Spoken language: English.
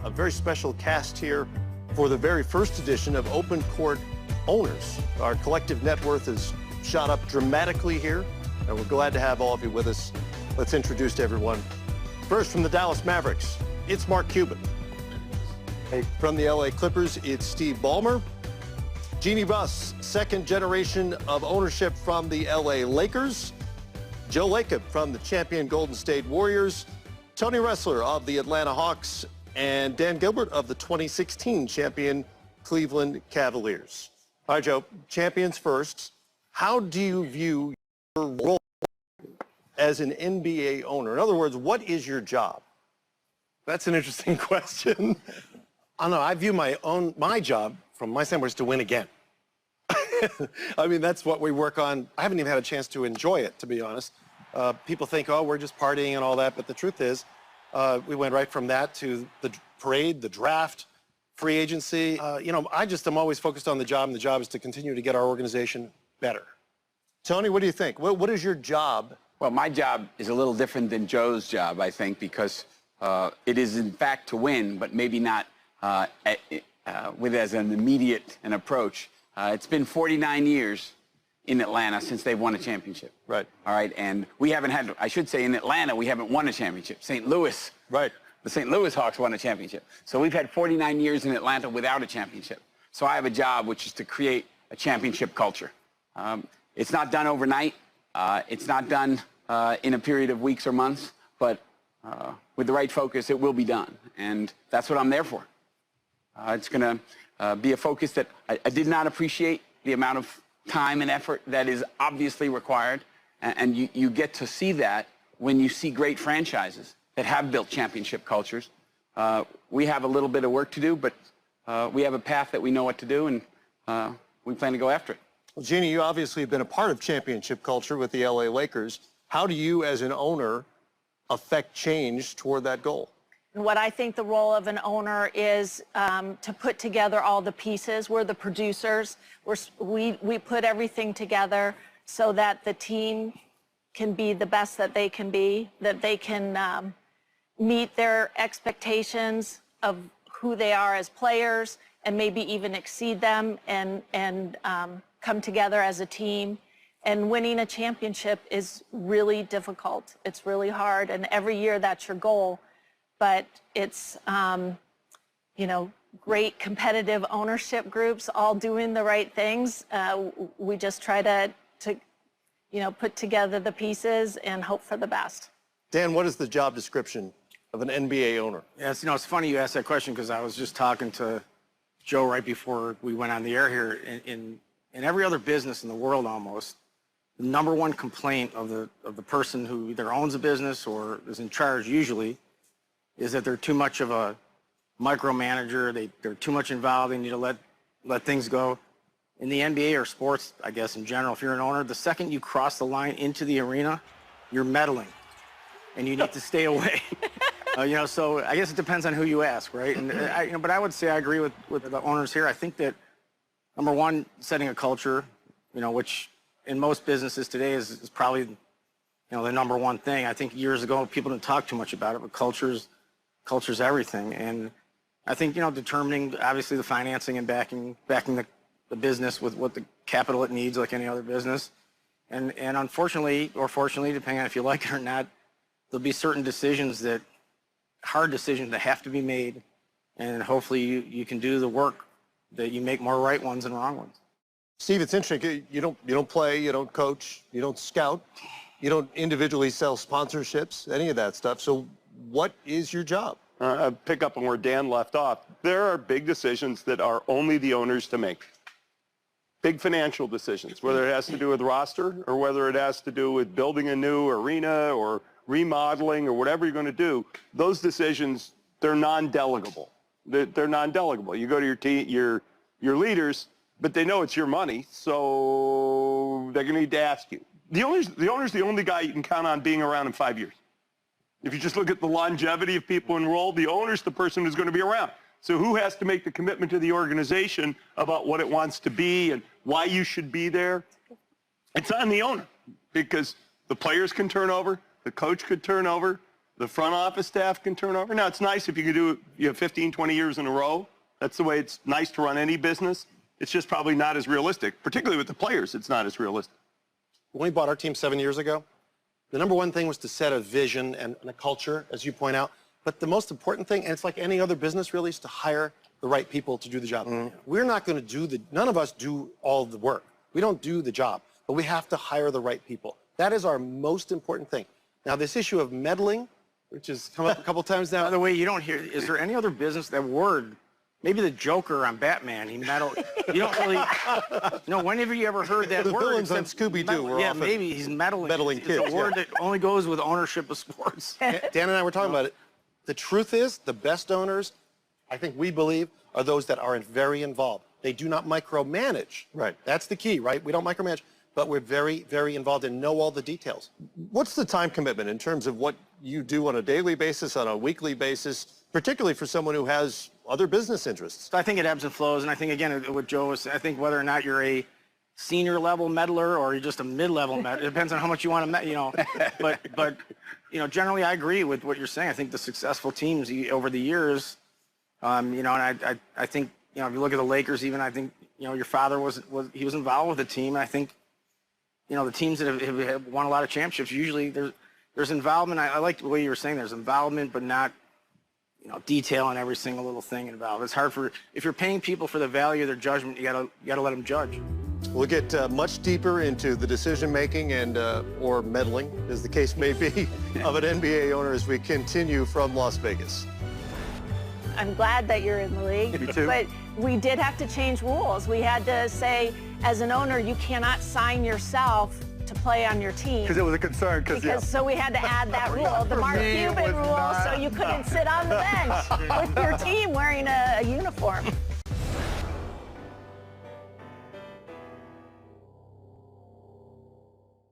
a very special cast here for the very first edition of Open Court Owners. Our collective net worth has shot up dramatically here, and we're glad to have all of you with us. Let's introduce everyone. First, from the Dallas Mavericks, it's Mark Cuban. Hey. From the LA Clippers, it's Steve Ballmer. Jeanie Buss, second generation of ownership from the LA Lakers. Joe Lacob from the champion Golden State Warriors. Tony Ressler of the Atlanta Hawks. And Dan Gilbert of the 2016 champion Cleveland Cavaliers. All right, Joe, champions first. How do you view your role as an NBA owner? In other words, what is your job? That's an interesting question. I don't know. I view my job from my standpoint is to win again. I mean, that's what we work on. I haven't even had a chance to enjoy it, to be honest. People think, oh, we're just partying and all that, but the truth is, we went right from that to the parade, the draft, free agency. You know, I just am always focused on the job, and the job is to continue to get our organization better. Tony, what do you think? What is your job? Well, my job is a little different than Joe's job, I think, because it is, in fact, to win, but maybe not with as an immediate an approach. It's been 49 years in Atlanta since they've won a championship. Right. All right, and we haven't had, I should say in Atlanta, we haven't won a championship. St. Louis. Right. The St. Louis Hawks won a championship. So we've had 49 years in Atlanta without a championship. So I have a job, which is to create a championship culture. It's not done overnight. It's not done in a period of weeks or months, but with the right focus, it will be done. And that's what I'm there for. It's going to be a focus that I did not appreciate the amount of time and effort that is obviously required. And you get to see that when you see great franchises that have built championship cultures. We have a little bit of work to do, but we have a path that we know what to do, and we plan to go after it. Well, Jeanie, you obviously have been a part of championship culture with the LA Lakers. How do you, as an owner, affect change toward that goal? What I think the role of an owner is to put together all the pieces. We're the producers. We put everything together so that the team can be the best that they can be, that they can meet their expectations of who they are as players and maybe even exceed them and come together as a team. And winning a championship is really difficult. It's really hard, and every year that's your goal. But it's, you know, great competitive ownership groups all doing the right things. We just try to, you know, put together the pieces and hope for the best. Dan, what is the job description of an NBA owner? Yes, you know, it's funny you asked that question because I was just talking to Joe right before we went on the air here. In every other business in the world almost, the number one complaint of the person who either owns a business or is in charge usually is that they're too much of a micromanager. They're too much involved. They need to let things go. In the NBA or sports, I guess in general, if you're an owner, the second you cross the line into the arena, you're meddling, and you need to stay away. You know, so I guess it depends on who you ask, right? And you know, but I would say I agree with the owners here. I think that number one, setting a culture, you know, which in most businesses today is probably, you know, the number one thing. I think years ago people didn't talk too much about it, but culture's everything. And I think, you know, determining obviously the financing and backing the business with what the capital it needs, like any other business. And unfortunately, or fortunately, depending on if you like it or not, there'll be certain decisions hard decisions that have to be made. And hopefully you can do the work that you make more right ones than wrong ones. Steve, it's interesting. You don't play, you don't coach, you don't scout, you don't individually sell sponsorships, any of that stuff. So what is your job? Pick up on where Dan left off. There are big decisions that are only the owners to make. Big financial decisions, whether it has to do with roster or whether it has to do with building a new arena or remodeling or whatever you're going to do. Those decisions, they're non-delegable. They're non-delegable. You go to your team, your leaders, but they know it's your money, so they're going to need to ask you. The owner's the only guy you can count on being around in 5 years. If you just look at the longevity of people enrolled, the owner's the person who's going to be around. So who has to make the commitment to the organization about what it wants to be and why you should be there? It's on the owner, because the players can turn over, the coach could turn over, The front office staff can turn over. Now, it's nice if you can do it, you have 15, 20 years in a row. That's the way it's nice to run any business. It's just probably not as realistic, particularly with the players. It's not as realistic. When we bought our team 7 years ago, the number one thing was to set a vision and a culture, as you point out. But the most important thing, and it's like any other business really, is to hire the right people to do the job. We're not going to do none of us do all the work. We don't do the job, but we have to hire the right people. That is our most important thing. Now, this issue of meddling, which has come up a couple times now. By the way, you don't hear, is there any other business, that word, maybe the Joker on Batman, he meddled, you don't really, when have you ever heard that The word? villains on except Scooby-Doo were Yeah, often maybe he's meddling. meddling It's kids, a word that only goes with ownership of sports. Dan and I were talking about it. The truth is, the best owners, I think we believe, are those that are very involved. They do not micromanage. Right. That's the key, right? We don't micromanage, but we're very, very involved and know all the details. What's the time commitment in terms of what you do on a daily basis, on a weekly basis, particularly for someone who has other business interests? I think it ebbs and flows, and I think, again, what Joe was, I think whether or not you're a senior level meddler or you're just a mid-level meddler, it depends on how much you want to, but generally I agree with what you're saying. I think the successful teams over the years, and I think, if you look at the Lakers even, I think, your father was involved with the team. And I think, the teams that have won a lot of championships, usually there's involvement. I like the way you were saying there's involvement, but not, detail on every single little thing involved. It's hard if you're paying people for the value of their judgment, you gotta let them judge. We'll get much deeper into the decision-making and or meddling, as the case may be, of an NBA owner as we continue from Las Vegas. I'm glad that you're in the league. Me too. But we did have to change rules. We had to say, as an owner, you cannot sign yourself to play on your team. Because it was a concern. So we had to add that rule, the Mark Cuban rule, so you couldn't sit on the bench with your team wearing a uniform.